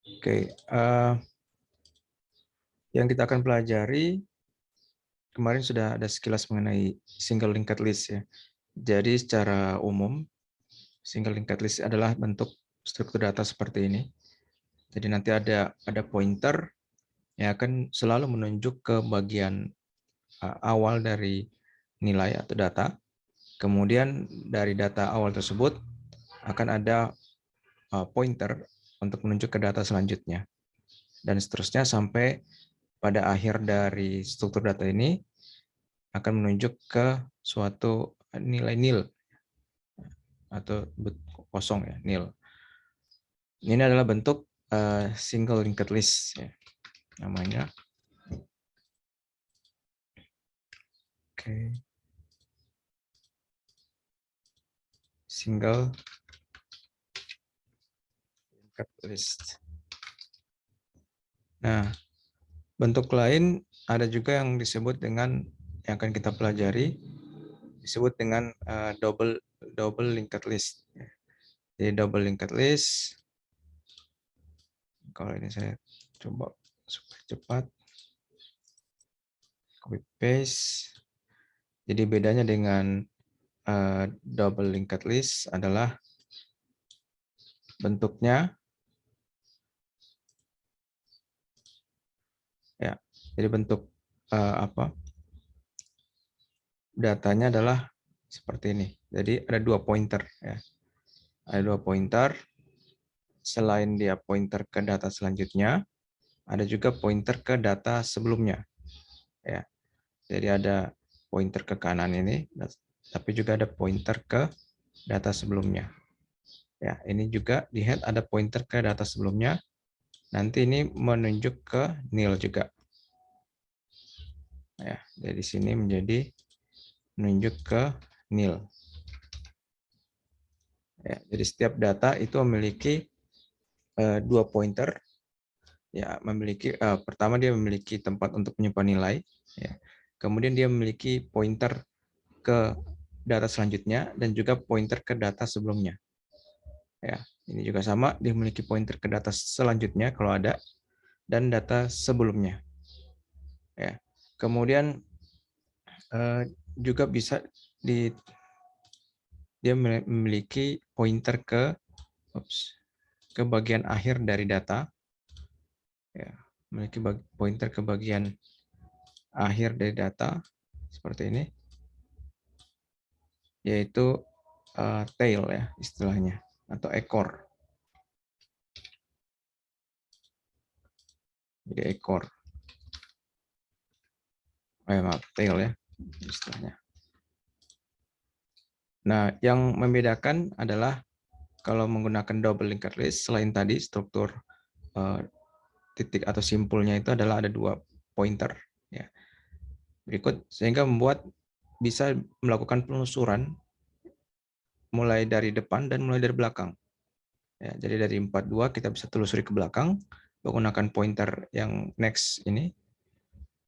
Oke, yang kita akan pelajari kemarin sudah ada sekilas mengenai single linked list ya. Jadi secara umum single linked list adalah bentuk struktur data seperti ini. Jadi nanti ada pointer yang akan selalu menunjuk ke bagian awal dari nilai atau data. Kemudian dari data awal tersebut akan ada pointer untuk menunjuk ke data selanjutnya. Dan seterusnya sampai pada akhir dari struktur data ini akan menunjuk ke suatu nilai nil atau kosong ya, nil. Ini adalah bentuk single linked list ya, namanya. Oke. Single linked list. Nah, bentuk lain ada juga yang disebut dengan yang akan kita pelajari disebut dengan double linked list. Jadi double linked list, kalau ini saya coba supaya cepat, copy paste. Jadi bedanya dengan double linked list adalah bentuknya ya. Jadi bentuk datanya adalah seperti ini. Jadi ada dua pointer ya. Ada dua pointer. Selain dia pointer ke data selanjutnya, ada juga pointer ke data sebelumnya. Ya. Jadi ada pointer ke kanan ini, tapi juga ada pointer ke data sebelumnya. Ya, ini juga di head ada pointer ke data sebelumnya. Nanti ini menunjuk ke nil juga. Ya, dari sini menjadi menunjuk ke nil. Ya, jadi setiap data itu memiliki dua pointer. Ya, pertama dia memiliki tempat untuk menyimpan nilai. Ya. Kemudian dia memiliki pointer ke data selanjutnya dan juga pointer ke data sebelumnya. Ya, ini juga sama, dia memiliki pointer ke data selanjutnya kalau ada dan data sebelumnya. Ya. Kemudian juga bisa dia memiliki pointer ke bagian akhir dari data. Ya, memiliki pointer ke bagian akhir dari data seperti ini, yaitu tail ya istilahnya, atau ekor. Jadi ekor. Maaf, tail ya istilahnya. Nah, yang membedakan adalah kalau menggunakan double linked list, selain tadi struktur titik atau simpulnya itu adalah ada dua pointer. Ya. Berikut, sehingga membuat bisa melakukan penelusuran mulai dari depan dan mulai dari belakang. Ya, jadi dari 42 kita bisa telusuri ke belakang menggunakan pointer yang next ini.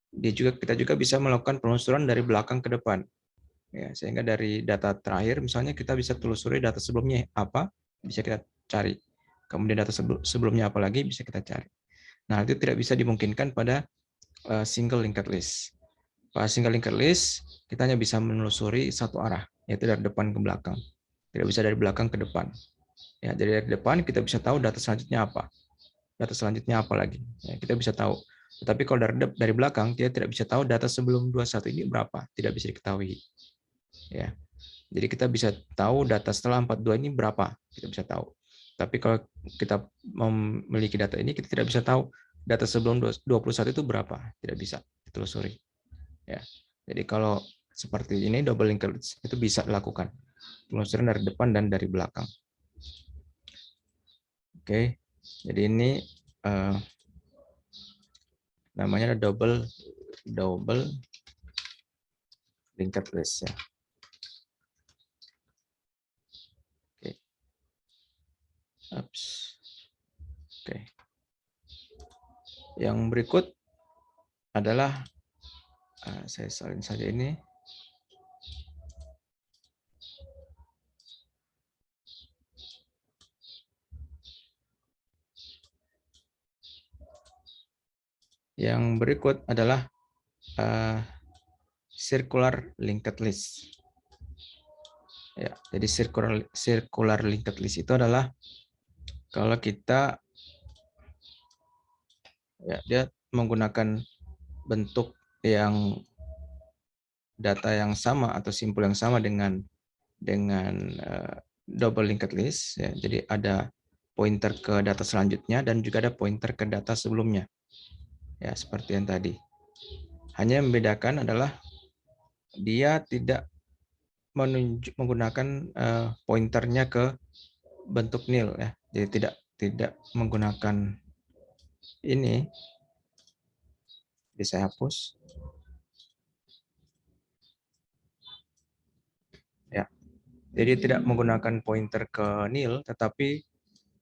Kita juga bisa melakukan penelusuran dari belakang ke depan. Ya, sehingga dari data terakhir misalnya kita bisa telusuri data sebelumnya apa, bisa kita cari. Kemudian data sebelumnya apa lagi bisa kita cari. Nah, itu tidak bisa dimungkinkan pada single linked list. Pada single linked list kita hanya bisa menelusuri satu arah, yaitu dari depan ke belakang. Tidak bisa dari belakang ke depan. Ya, jadi dari depan kita bisa tahu data selanjutnya apa. Data selanjutnya apa lagi. Ya, kita bisa tahu. Tetapi kalau dari belakang, kita tidak bisa tahu data sebelum 21 ini berapa. Tidak bisa diketahui. Ya. Jadi kita bisa tahu data setelah 42 ini berapa. Kita bisa tahu. Tapi kalau kita memiliki data ini, kita tidak bisa tahu data sebelum 21 itu berapa. Tidak bisa ditelusuri. Ya. Jadi kalau seperti ini, double linked list itu bisa dilakukan. Penelusuran dari depan dan dari belakang. Oke, jadi ini namanya double linked list ya. Oke. Oke. Yang berikut adalah saya salin saja ini. Yang berikut adalah circular linked list. Ya, jadi circular linked list itu adalah kalau kita ya dia menggunakan bentuk yang data yang sama atau simpul yang sama dengan double linked list ya. Jadi ada pointer ke data selanjutnya dan juga ada pointer ke data sebelumnya. Ya, seperti yang tadi. Hanya yang membedakan adalah dia tidak menggunakan pointernya ke bentuk nil ya. Jadi tidak menggunakan ini. Jadi saya hapus. Ya. Jadi tidak menggunakan pointer ke nil, tetapi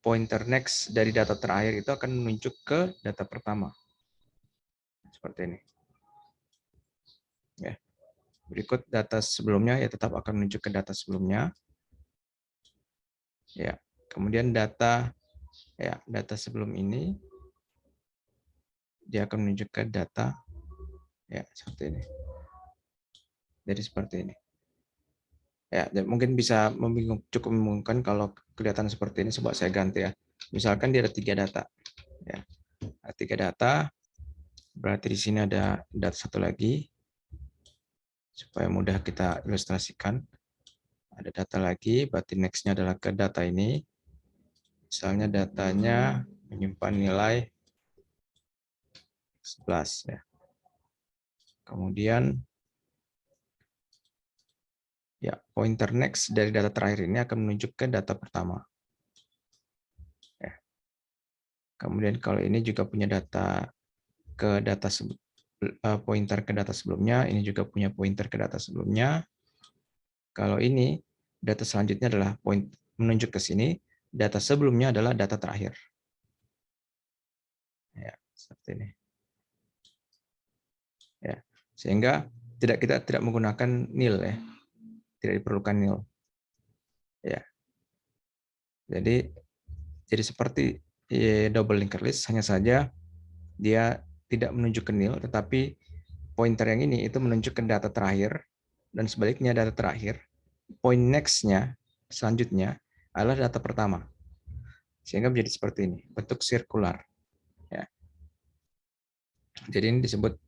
pointer next dari data terakhir itu akan menunjuk ke data pertama. Seperti ini. Ya. Berikut data sebelumnya ya tetap akan menunjuk ke data sebelumnya. Ya. Kemudian data sebelum ini dia akan menunjuk ke data ya seperti ini. Jadi seperti ini. Ya, dan mungkin bisa cukup membingungkan kalau kelihatan seperti ini. Coba saya ganti ya. Misalkan dia ada 3 data. Ya. Ada 3 data. Berarti di sini ada data satu lagi. Supaya mudah kita ilustrasikan. Ada data lagi, berarti next-nya adalah ke data ini. Misalnya datanya menyimpan nilai 11 ya. Kemudian ya, pointer next dari data terakhir ini akan menunjuk ke data pertama. Ya. Kemudian kalau ini juga punya data ke data pointer ke data sebelumnya, ini juga punya pointer ke data sebelumnya. Kalau ini data selanjutnya adalah menunjuk ke sini, data sebelumnya adalah data terakhir. Ya, seperti ini. Ya, sehingga kita tidak menggunakan nil ya. Tidak diperlukan nil. Ya. Jadi seperti double linked list, hanya saja dia tidak menunjuk ke nil, tetapi pointer yang ini itu menunjuk ke data terakhir, dan sebaliknya data terakhir, point next-nya selanjutnya adalah data pertama. Sehingga menjadi seperti ini, bentuk sirkular. Ya. Jadi ini disebut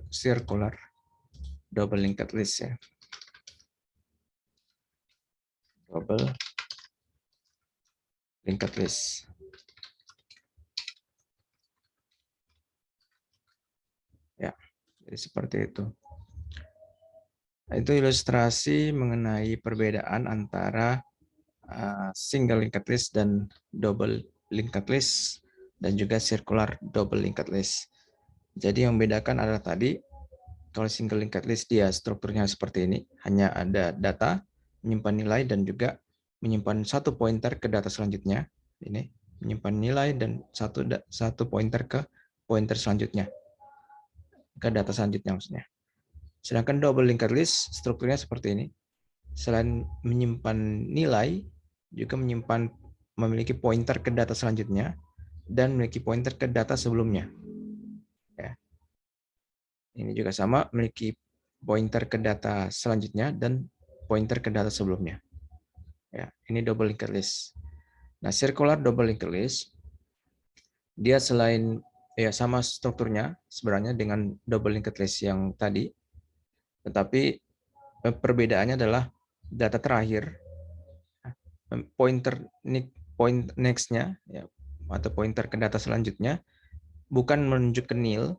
circular double linked list ya. Double linked list. Ya, jadi seperti itu. Itu ilustrasi mengenai perbedaan antara single linked list dan double linked list dan juga circular double linked list. Jadi yang membedakan adalah tadi kalau single linked list dia strukturnya seperti ini, hanya ada data, menyimpan nilai dan juga menyimpan satu pointer ke data selanjutnya. Ini menyimpan nilai dan satu pointer ke pointer selanjutnya, ke data selanjutnya maksudnya. Sedangkan double linked list strukturnya seperti ini. Selain menyimpan nilai, juga memiliki pointer ke data selanjutnya dan memiliki pointer ke data sebelumnya. Ya. Ini juga sama, memiliki pointer ke data selanjutnya dan pointer ke data sebelumnya. Ya, ini double linked list. Nah, circular double linked list dia selain ya sama strukturnya sebenarnya dengan double linked list yang tadi, tetapi perbedaannya adalah data terakhir point next-nya ya, atau pointer ke data selanjutnya bukan menunjuk ke nil,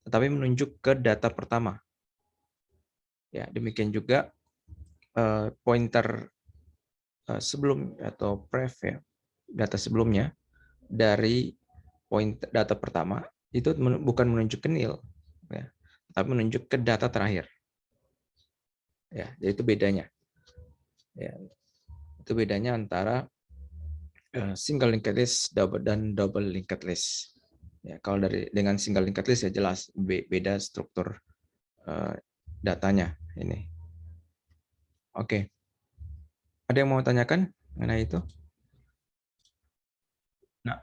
tetapi menunjuk ke data pertama. Ya, demikian juga pointer sebelum atau pref ya, data sebelumnya dari data pertama itu bukan menunjuk ke nil, ya, tapi menunjuk ke data terakhir. Ya, jadi itu bedanya. Ya, itu bedanya antara single linked list dan double linked list. Ya, kalau dengan single linked list ya jelas beda struktur datanya ini. Oke. Ada yang mau tanyakan mengenai itu? Nah,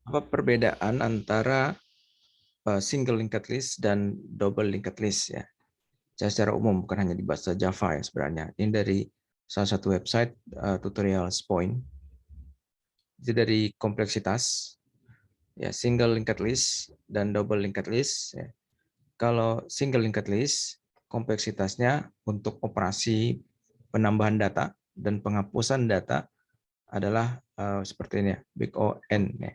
apa perbedaan antara single linked list dan double linked list ya. Secara umum bukan hanya di bahasa Java ya sebenarnya. Ini dari salah satu website Tutorials Point. Itu dari kompleksitas ya, single linked list dan double linked list ya. Kalau single linked list kompleksitasnya untuk operasi penambahan data dan penghapusan data adalah seperti ini ya, big O N ya.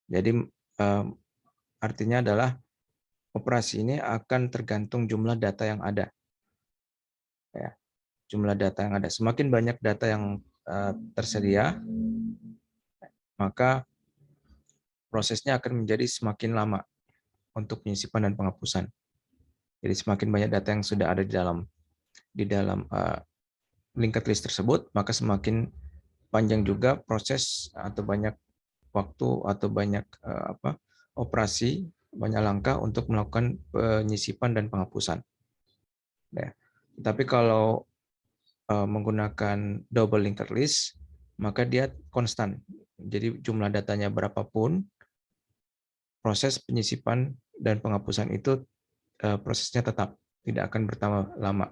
Jadi artinya adalah operasi ini akan tergantung jumlah data yang ada. Ya, jumlah data yang ada. Semakin banyak data yang tersedia, maka prosesnya akan menjadi semakin lama untuk penyisipan dan penghapusan. Jadi semakin banyak data yang sudah ada di dalam linked list tersebut, maka semakin panjang juga proses atau banyak waktu atau banyak operasi, banyak langkah untuk melakukan penyisipan dan penghapusan. Ya. Tapi kalau menggunakan double linked list, maka dia konstan. Jadi jumlah datanya berapapun, proses penyisipan dan penghapusan itu prosesnya tetap tidak akan bertambah lama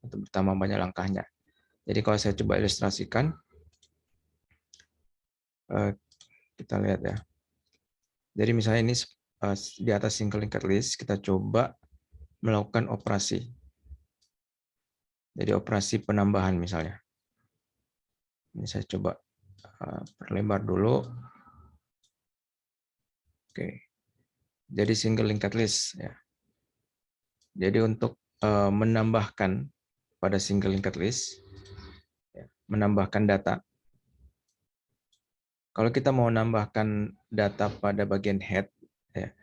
atau bertambah banyak langkahnya. Jadi kalau saya coba ilustrasikan, kita lihat ya. Jadi misalnya ini di atas single linked list, kita coba melakukan operasi. Jadi operasi penambahan misalnya. Ini saya coba perlebar dulu. Oke. Jadi single linked list ya. Jadi untuk menambahkan pada single linked list, ya, menambahkan data. Kalau kita mau menambahkan data pada bagian head, ya,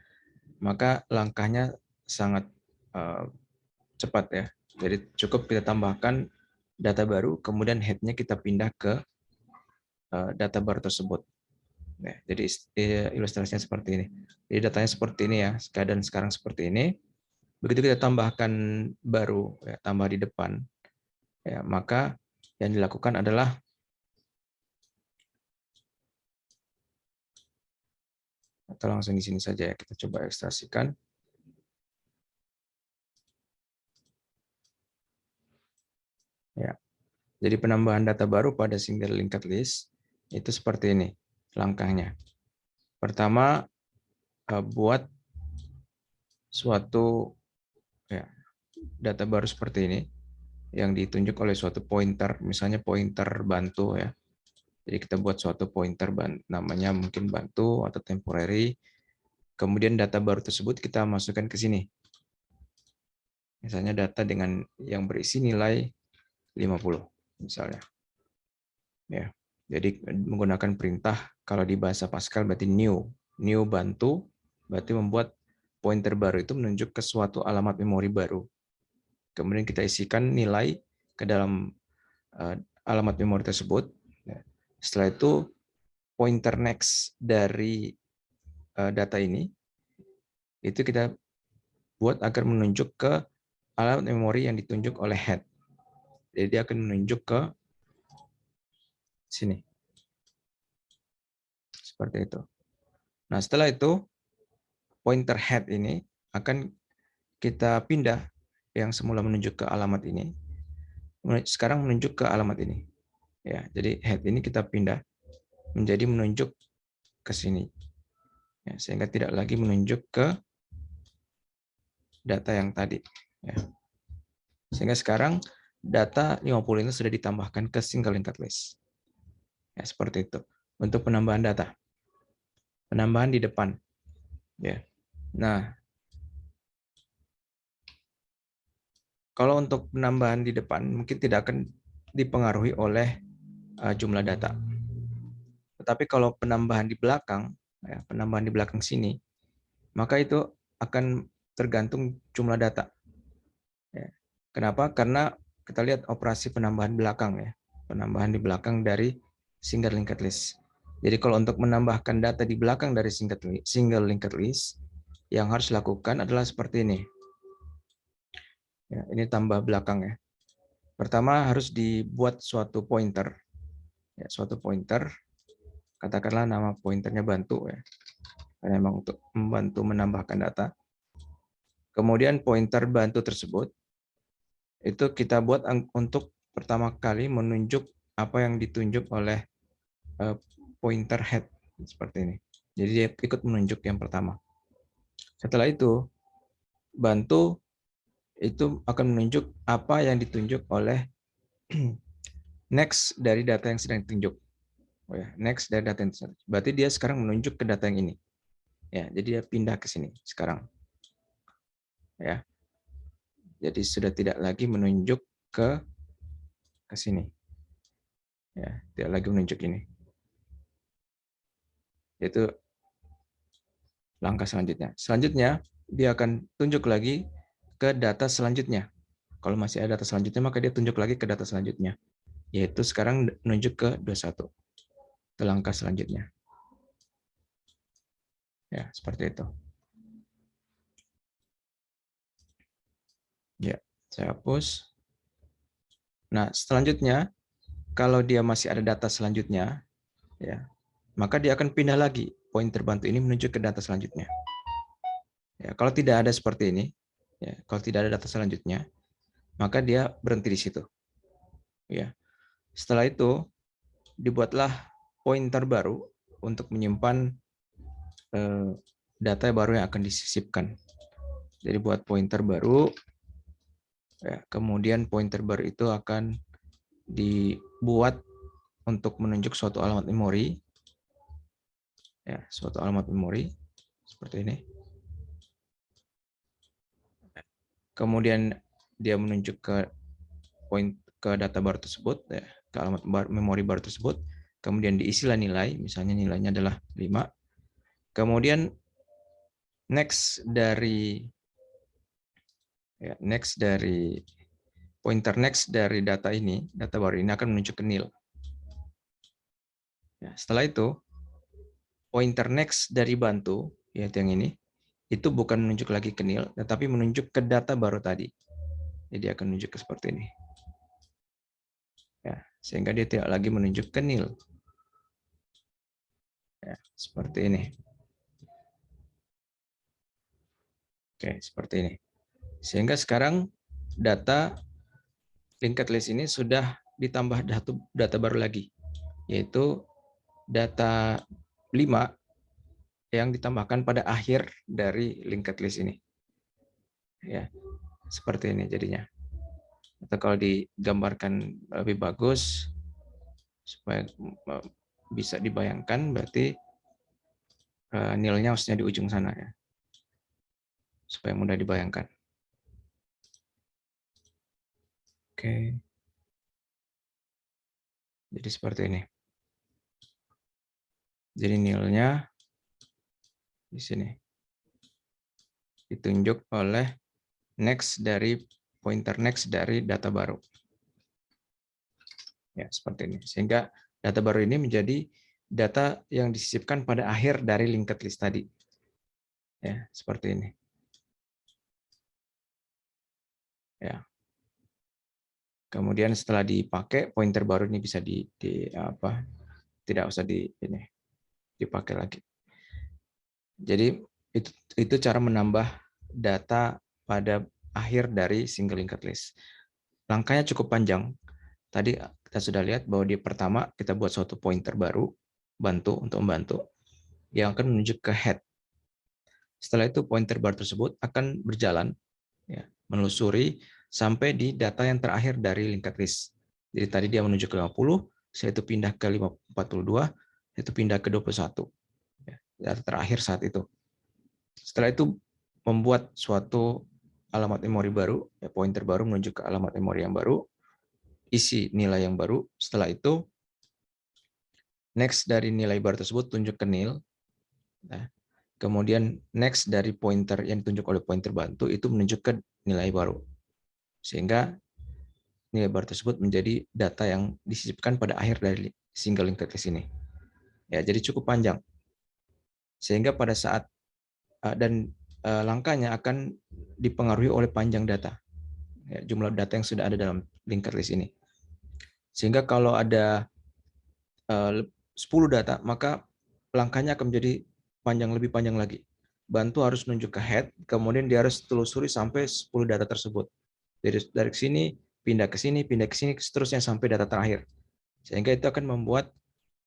maka langkahnya sangat cepat ya. Jadi cukup kita tambahkan data baru, kemudian headnya kita pindah ke data baru tersebut. Ya, jadi ilustrasinya seperti ini. Jadi datanya seperti ini ya, keadaan sekarang seperti ini. Begitu kita tambahkan baru, ya, tambah di depan, ya, maka yang dilakukan adalah atau langsung di sini saja ya, kita coba ekstrasikan. Ya, jadi penambahan data baru pada single linked list itu seperti ini langkahnya. Pertama, buat suatu ya, data baru seperti ini yang ditunjuk oleh suatu pointer, misalnya pointer bantu ya. Jadi kita buat suatu pointer namanya mungkin bantu atau temporary. Kemudian data baru tersebut kita masukkan ke sini. Misalnya data dengan yang berisi nilai 50 misalnya. Ya. Jadi menggunakan perintah kalau di bahasa Pascal berarti new bantu berarti membuat pointer baru itu menunjuk ke suatu alamat memori baru. Kemudian kita isikan nilai ke dalam alamat memori tersebut. Setelah itu pointer next dari data ini itu kita buat agar menunjuk ke alamat memori yang ditunjuk oleh head. Jadi dia akan menunjuk ke sini. Seperti itu. Nah, setelah itu pointer head ini akan kita pindah yang semula menunjuk ke alamat ini. Sekarang menunjuk ke alamat ini. Ya, jadi head ini kita pindah menjadi menunjuk ke sini. Ya, sehingga tidak lagi menunjuk ke data yang tadi. Ya. Sehingga sekarang data 50 ini sudah ditambahkan ke single linked list. Ya, seperti itu. Untuk penambahan data. Penambahan di depan. Ya. Nah, kalau untuk penambahan di depan mungkin tidak akan dipengaruhi oleh jumlah data. Tetapi kalau penambahan di belakang, ya, penambahan di belakang sini, maka itu akan tergantung jumlah data. Ya. Kenapa? Karena kita lihat operasi penambahan belakang ya, penambahan di belakang dari single linked list. Jadi kalau untuk menambahkan data di belakang dari single linked list, yang harus dilakukan adalah seperti ini. Ya, ini tambah belakang ya. Pertama harus dibuat suatu pointer, ya, suatu pointer. Katakanlah nama pointernya bantu ya. karena memang untuk membantu menambahkan data. Kemudian pointer bantu tersebut itu kita buat untuk pertama kali menunjuk apa yang ditunjuk oleh pointer head seperti ini. Jadi dia ikut menunjuk yang pertama. Setelah itu bantu itu akan menunjuk apa yang ditunjuk oleh next dari data yang sedang ditunjuk. Oh ya, next dari data yang sedang. Berarti dia sekarang menunjuk ke data yang ini. Ya, jadi dia pindah ke sini sekarang. Ya. Jadi sudah tidak lagi menunjuk ke sini. Ya, tidak lagi menunjuk ini. Itu langkah selanjutnya. Selanjutnya dia akan tunjuk lagi ke data selanjutnya. Kalau masih ada data selanjutnya, maka dia tunjuk lagi ke data selanjutnya. Yaitu sekarang menunjuk ke 21. Itu langkah selanjutnya. Ya, seperti itu. Ya, saya hapus. Nah, selanjutnya, kalau dia masih ada data selanjutnya, ya, maka dia akan pindah lagi pointer bantu ini menuju ke data selanjutnya. Ya, kalau tidak ada seperti ini, ya, kalau tidak ada data selanjutnya, maka dia berhenti di situ. Ya. Setelah itu, dibuatlah pointer baru untuk menyimpan data baru yang akan disisipkan. Jadi buat pointer baru, ya, kemudian pointer baru itu akan dibuat untuk menunjuk suatu alamat memori, ya, suatu alamat memori seperti ini. Kemudian dia menunjuk ke data baru tersebut, ya, ke alamat memori baru tersebut. Kemudian diisilah nilai, misalnya nilainya adalah 5. Kemudian next dari pointer next dari data ini, data baru ini akan menunjuk ke nil. Ya, setelah itu pointer next dari bantu, yaitu yang ini, itu bukan menunjuk lagi ke nil, tetapi menunjuk ke data baru tadi. Jadi akan menunjuk ke seperti ini. Ya, sehingga dia tidak lagi menunjuk ke nil. Ya, seperti ini. Oke, seperti ini. Sehingga sekarang data linked list ini sudah ditambah data baru lagi, yaitu data 5 yang ditambahkan pada akhir dari linked list ini. Ya, seperti ini jadinya. Atau kalau digambarkan lebih bagus supaya bisa dibayangkan, berarti nilainya harusnya di ujung sana ya. Supaya mudah dibayangkan. Oke. Jadi seperti ini. Jadi nilainya di sini ditunjuk oleh pointer next dari data baru. Ya, seperti ini. Sehingga data baru ini menjadi data yang disisipkan pada akhir dari linked list tadi. Ya, seperti ini. Ya. Kemudian setelah dipakai, pointer baru ini bisa tidak usah dipakai lagi. Jadi itu cara menambah data pada akhir dari single linked list. Langkahnya cukup panjang. Tadi kita sudah lihat bahwa di pertama kita buat suatu pointer baru, untuk membantu, yang akan menunjuk ke head. Setelah itu pointer baru tersebut akan berjalan, ya, menelusuri sampai di data yang terakhir dari linked list. Jadi tadi dia menuju ke 50, setelah itu pindah ke 42, itu pindah ke 21. Ya, data terakhir saat itu. Setelah itu membuat suatu alamat memori baru, ya, pointer baru menuju ke alamat memori yang baru, isi nilai yang baru. Setelah itu next dari nilai baru tersebut tunjuk ke nil. Nah, kemudian next dari pointer yang ditunjuk oleh pointer bantu itu menunjuk ke nilai baru. Sehingga nilai baru tersebut menjadi data yang disisipkan pada akhir dari single linked list ini. Ya, jadi cukup panjang. Sehingga pada saat langkahnya akan dipengaruhi oleh panjang data. Ya, jumlah data yang sudah ada dalam linked list ini. Sehingga kalau ada 10 data, maka langkahnya akan menjadi lebih panjang lagi. Bantu harus nunjuk ke head, kemudian dia harus telusuri sampai 10 data tersebut. Dari sini, pindah ke sini, seterusnya sampai data terakhir. Sehingga itu akan membuat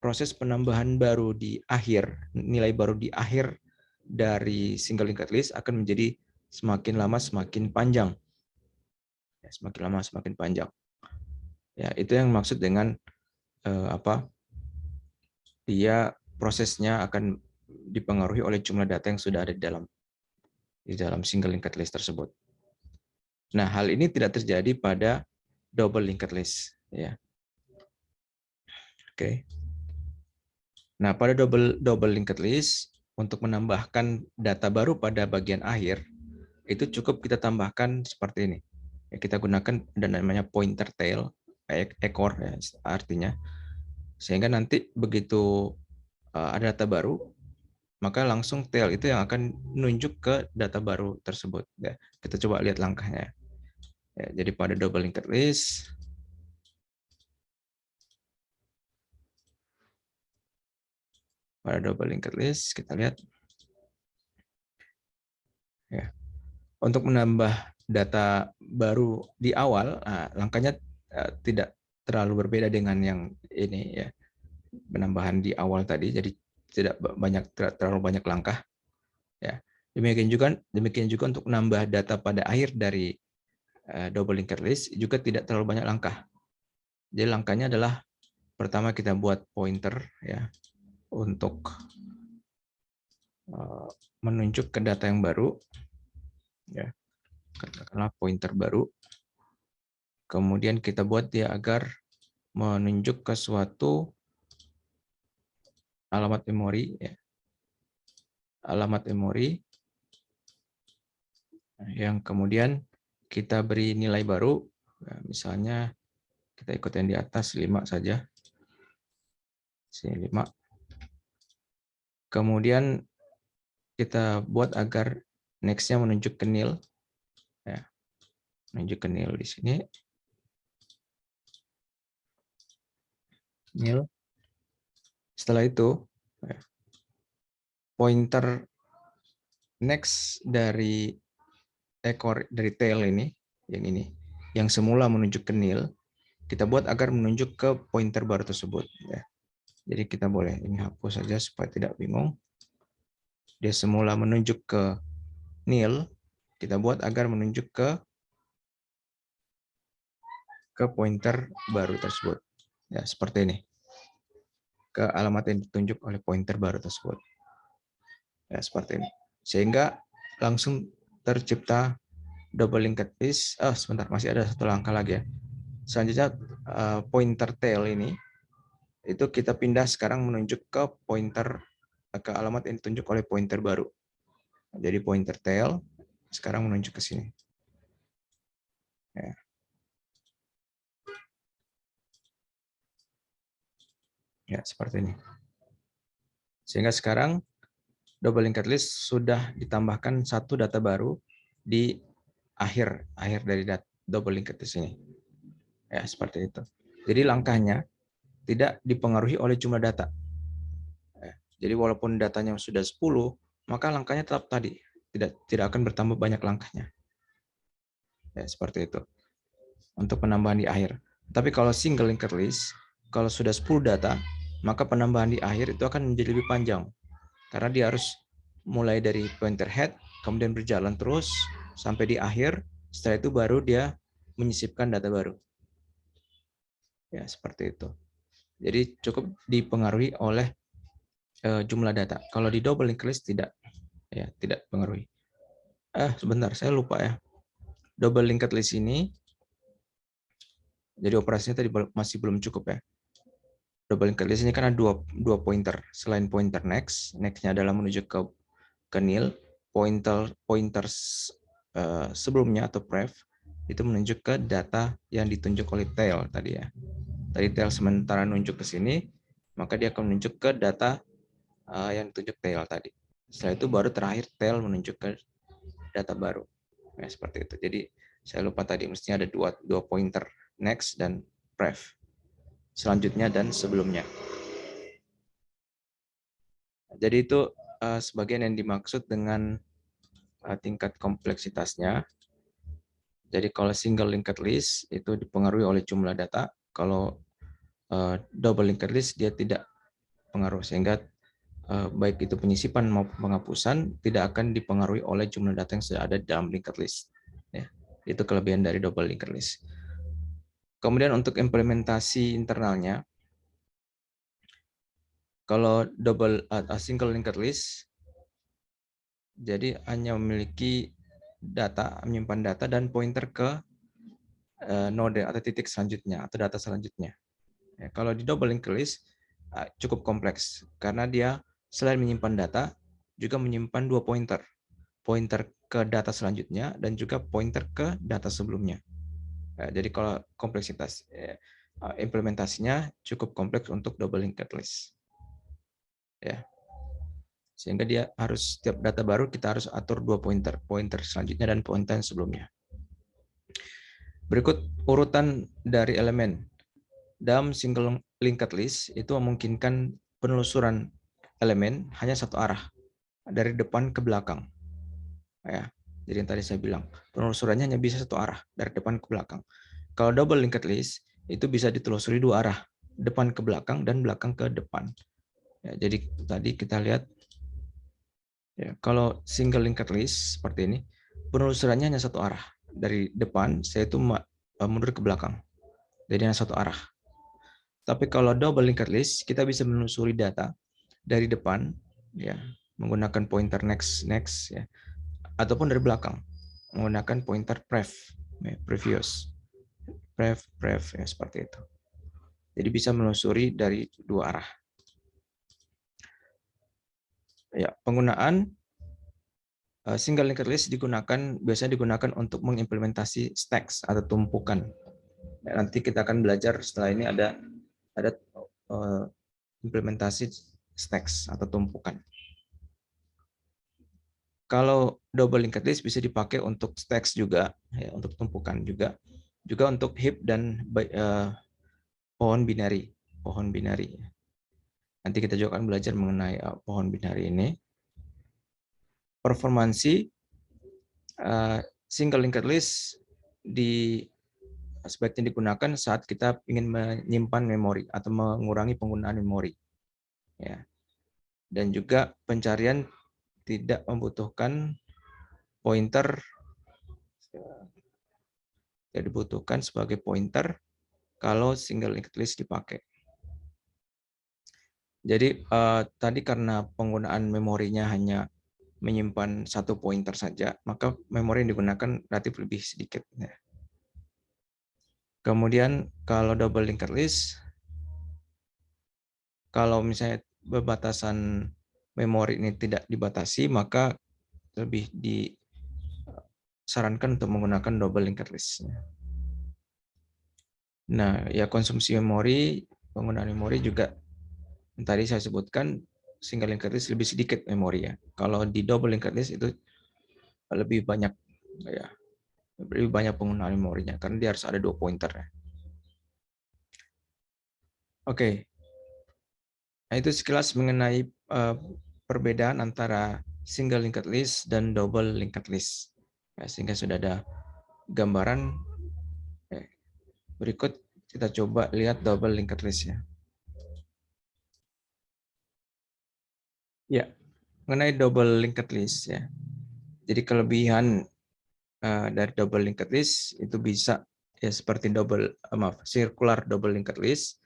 proses penambahan baru di akhir, nilai baru di akhir dari single linked list akan menjadi semakin lama semakin panjang. Ya, semakin lama semakin panjang. Ya, itu yang maksud dengan dia prosesnya akan dipengaruhi oleh jumlah data yang sudah ada di dalam single linked list tersebut. Nah, hal ini tidak terjadi pada double linked list, ya. Oke. Nah, pada double linked list untuk menambahkan data baru pada bagian akhir itu cukup kita tambahkan seperti ini. Ya, kita gunakan dan namanya pointer tail, ekor ya, artinya. Sehingga nanti begitu ada data baru, maka langsung tail itu yang akan nunjuk ke data baru tersebut. Ya, kita coba lihat langkahnya. Ya, jadi pada double linked list, kita lihat. Ya. Untuk menambah data baru di awal, langkahnya tidak terlalu berbeda dengan yang ini ya, penambahan di awal tadi. Jadi tidak terlalu banyak langkah. Ya. Demikian juga untuk menambah data pada akhir dari double linked list juga tidak terlalu banyak langkah. Jadi langkahnya adalah pertama kita buat pointer ya untuk menunjuk ke data yang baru, ya katakanlah pointer baru. Kemudian kita buat dia agar menunjuk ke suatu alamat memori, ya. Alamat memori yang kemudian kita beri nilai baru, misalnya kita ikut yang di atas 5 saja, sini 5. Kemudian kita buat agar next-nya menunjuk ke nil, ya. Menunjuk ke nil di sini, nil. Setelah itu pointer next dari ekor dari tail ini, yang semula menunjuk ke nil, kita buat agar menunjuk ke pointer baru tersebut. Ya. Jadi kita boleh ini hapus saja supaya tidak bingung. Dia semula menunjuk ke nil, kita buat agar menunjuk ke pointer baru tersebut. Ya, seperti ini. Ke alamat yang ditunjuk oleh pointer baru tersebut. Ya, seperti ini. Sehingga langsung tercipta double linked list. Sebentar, masih ada satu langkah lagi ya. Selanjutnya pointer tail ini itu kita pindah sekarang menunjuk ke pointer ke alamat yang ditunjuk oleh pointer baru. Jadi pointer tail sekarang menunjuk ke sini. Ya. Ya, seperti ini. Sehingga sekarang double linked list sudah ditambahkan satu data baru di akhir dari double linked list ini. Ya, seperti itu. Jadi langkahnya tidak dipengaruhi oleh jumlah data. Ya, jadi walaupun datanya sudah 10, maka langkahnya tetap tadi. Tidak akan bertambah banyak langkahnya. Ya, seperti itu. Untuk penambahan di akhir. Tapi kalau single linked list, kalau sudah 10 data, maka penambahan di akhir itu akan menjadi lebih panjang. Karena dia harus mulai dari pointer head, kemudian berjalan terus sampai di akhir, setelah itu baru dia menyisipkan data baru. Ya, seperti itu. Jadi cukup dipengaruhi oleh jumlah data. Kalau di double linked list tidak. Ya, tidak pengaruhi. Sebentar, saya lupa ya. Double linked list ini, jadi operasinya tadi masih belum cukup ya. Double linked list ini karena dua pointer. Selain pointer next-nya adalah menuju ke nil, pointer sebelumnya atau pref itu menunjuk ke data yang ditunjuk oleh tail tadi ya. Tadi tail sementara nunjuk ke sini, maka dia akan menunjuk ke data yang ditunjuk tail tadi. Setelah itu baru terakhir tail menunjuk ke data baru. Ya, seperti itu. Jadi saya lupa tadi mestinya ada dua pointer, next dan pref. Selanjutnya dan sebelumnya. Jadi itu sebagian yang dimaksud dengan tingkat kompleksitasnya. Jadi kalau single linked list itu dipengaruhi oleh jumlah data, kalau double linked list dia tidak pengaruh, sehingga baik itu penyisipan maupun penghapusan tidak akan dipengaruhi oleh jumlah data yang sudah ada dalam linked list. Ya, itu kelebihan dari double linked list. Kemudian untuk implementasi internalnya, kalau single linked list, jadi hanya memiliki data, menyimpan data dan pointer ke node atau titik selanjutnya atau data selanjutnya. Ya, kalau di double linked list cukup kompleks karena dia selain menyimpan data juga menyimpan dua pointer, pointer ke data selanjutnya dan juga pointer ke data sebelumnya. Jadi kalau kompleksitas implementasinya cukup kompleks untuk double linked list. Ya. Sehingga dia harus setiap data baru kita harus atur dua pointer, pointer selanjutnya dan pointer sebelumnya. Berikut urutan dari elemen. Dalam single linked list itu memungkinkan penelusuran elemen hanya satu arah, dari depan ke belakang. Ya, jadi yang tadi saya bilang, penelusurannya hanya bisa satu arah, dari depan ke belakang. Kalau double linked list itu bisa ditelusuri dua arah, depan ke belakang dan belakang ke depan. Ya, jadi tadi kita lihat ya, kalau single linked list seperti ini, penelusurannya hanya satu arah, dari depan saya itu mundur ke belakang, jadi hanya satu arah. Tapi kalau double linked list, kita bisa menelusuri data dari depan, ya, menggunakan pointer next, ya, ataupun dari belakang menggunakan pointer previous, ya, seperti itu. Jadi bisa menelusuri dari dua arah. Ya, penggunaan single linked list biasanya digunakan untuk mengimplementasi stacks atau tumpukan. Ya, nanti kita akan belajar setelah ini ada implementasi stacks atau tumpukan. Kalau double linked list bisa dipakai untuk stacks juga, ya, untuk tumpukan juga untuk heap dan pohon binary. Nanti kita juga akan belajar mengenai pohon binary ini. Performansi single linked list sebaiknya digunakan saat kita ingin menyimpan memori atau mengurangi penggunaan memori. Ya. Dan juga pencarian tidak membutuhkan pointer, tidak dibutuhkan sebagai pointer kalau single linked list dipakai. Jadi tadi karena penggunaan memorinya hanya menyimpan satu pointer saja, maka memori yang digunakan relatif lebih sedikit. Ya. Kemudian kalau double linked list, kalau misalnya batasan memori ini tidak dibatasi, maka lebih disarankan untuk menggunakan double linked list. Nah, ya konsumsi memori, penggunaan memori juga yang tadi saya sebutkan single linked list lebih sedikit memori ya. Kalau di double linked list itu lebih banyak ya, lebih banyak penggunaan memorinya karena dia harus ada dua pointer ya. Oke. Nah, itu sekilas mengenai perbedaan antara single linked list dan double linked list. Ya, sehingga sudah ada gambaran. Berikut kita coba lihat double linked list ya. Ya, mengenai double linked list ya. Jadi kelebihan dari double linked list itu bisa ya seperti circular double linked list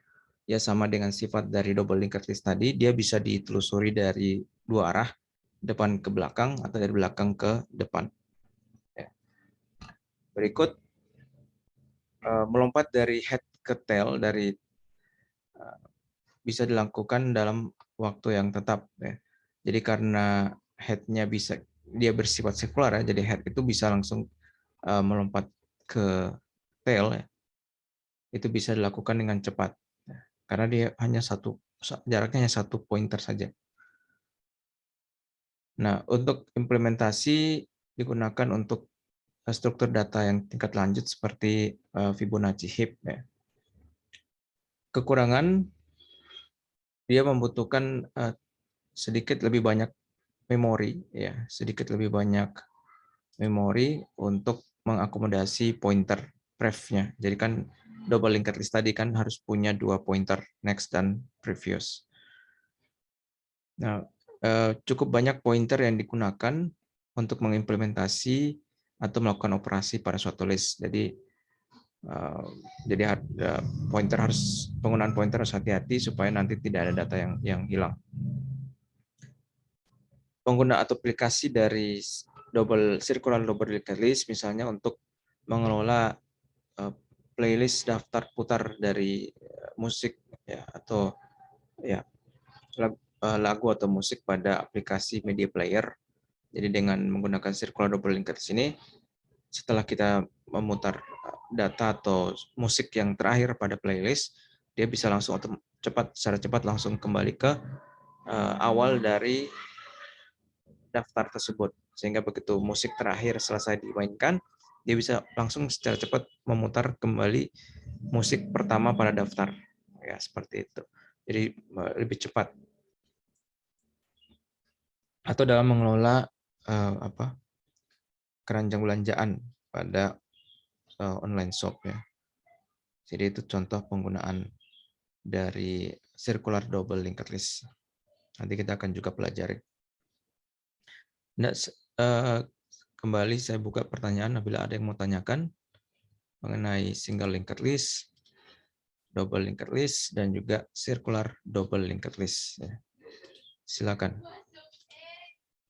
ya, sama dengan sifat dari double linked list tadi, dia bisa ditelusuri dari dua arah, depan ke belakang atau dari belakang ke depan. Ya. Berikut melompat dari head ke tail bisa dilakukan dalam waktu yang tetap ya. Jadi karena head-nya dia bersifat sirkular ya, jadi head itu bisa langsung melompat ke tail ya. Itu bisa dilakukan dengan cepat ya. Karena dia jaraknya hanya satu pointer saja. Nah, untuk implementasi digunakan untuk struktur data yang tingkat lanjut seperti Fibonacci heap ya. Kekurangan dia membutuhkan sedikit lebih banyak memori, ya, sedikit lebih banyak memori untuk mengakomodasi pointer pref-nya. Jadi kan double linked list tadi kan harus punya 2 pointer, next dan previous. Nah, cukup banyak pointer yang digunakan untuk mengimplementasi atau melakukan operasi pada suatu list. Jadi penggunaan pointer harus hati-hati supaya nanti tidak ada data yang hilang. Pengguna atau aplikasi dari circular double linked list misalnya untuk mengelola playlist daftar putar dari musik, ya, atau ya lagu atau musik pada aplikasi media player. Jadi dengan menggunakan circular double linked list ini, setelah kita memutar data atau musik yang terakhir pada playlist, dia bisa langsung secara cepat langsung kembali ke awal dari daftar tersebut. Sehingga begitu musik terakhir selesai dimainkan, dia bisa langsung secara cepat memutar kembali musik pertama pada daftar. Ya, seperti itu. Jadi lebih cepat. Atau dalam mengelola keranjang belanjaan pada online shop, ya. Jadi itu contoh penggunaan dari circular double linked list. Nanti kita akan juga pelajari. Nah, kembali saya buka pertanyaan apabila ada yang mau tanyakan mengenai single linked list, double linked list, dan juga circular double linked list. Silakan.